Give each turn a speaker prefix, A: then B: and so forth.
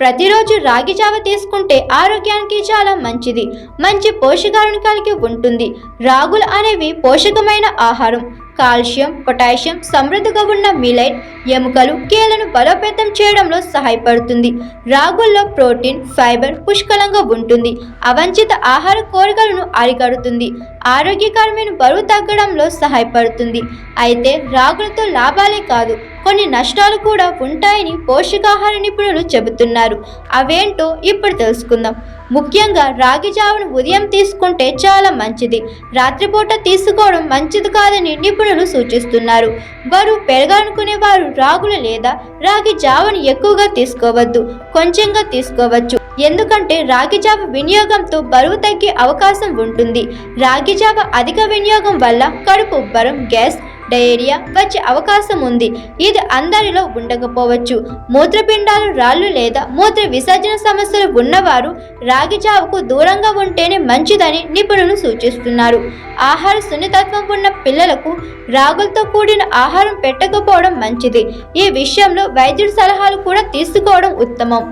A: ప్రతిరోజు రాగి జావ తీసుకుంటే ఆరోగ్యానికి చాలా మంచిది. మంచి పోషకాలను కలిగి ఉంటుంది. రాగులు అనేవి పోషకమైన ఆహారం. కాల్షియం, పొటాషియం సమృద్ధిగా ఉన్న మిలైట్ ఎముకలు, కీళ్లను బలోపేతం చేయడంలో సహాయపడుతుంది. రాగుల్లో ప్రోటీన్, ఫైబర్ పుష్కలంగా ఉంటుంది. అవంచిత ఆహార కోరికలను అరికడుతుంది. ఆరోగ్యకరమైన బరువు తగ్గడంలో సహాయపడుతుంది. అయితే రాగులతో లాభాలే కాదు, కొన్ని నష్టాలు కూడా ఉంటాయని పోషకాహార నిపుణులు చెబుతున్నారు. అవేంటో ఇప్పుడు తెలుసుకుందాం. ముఖ్యంగా రాగి జావను ఉదయం తీసుకుంటే చాలా మంచిది. రాత్రిపూట తీసుకోవడం మంచిది కాదని నిపుణులు సూచిస్తున్నారు. బరువు పెరగాలనుకునే వారు రాగులు లేదా రాగి జావను ఎక్కువగా తీసుకోవద్దు, కొంచెంగా తీసుకోవచ్చు. ఎందుకంటే రాగి జావ వినియోగంతో బరువు తగ్గే అవకాశం ఉంటుంది. రాగి జావ అధిక వినియోగం వల్ల కడుపు ఉబ్బరం, గ్యాస్, డయేరియా వచ్చే అవకాశం ఉంది. ఇది అందరిలో ఉండకపోవచ్చు. మూత్రపిండాలు, రాళ్ళు లేదా మూత్ర విసర్జన సమస్యలు ఉన్నవారు రాగి జావకు దూరంగా ఉంటేనే మంచిదని నిపుణులు సూచిస్తున్నారు. ఆహార సున్నితత్వం ఉన్న పిల్లలకు రాగులతో కూడిన ఆహారం పెట్టకపోవడం మంచిది. ఈ విషయంలో వైద్యుడి సలహాలు కూడా తీసుకోవడం ఉత్తమం.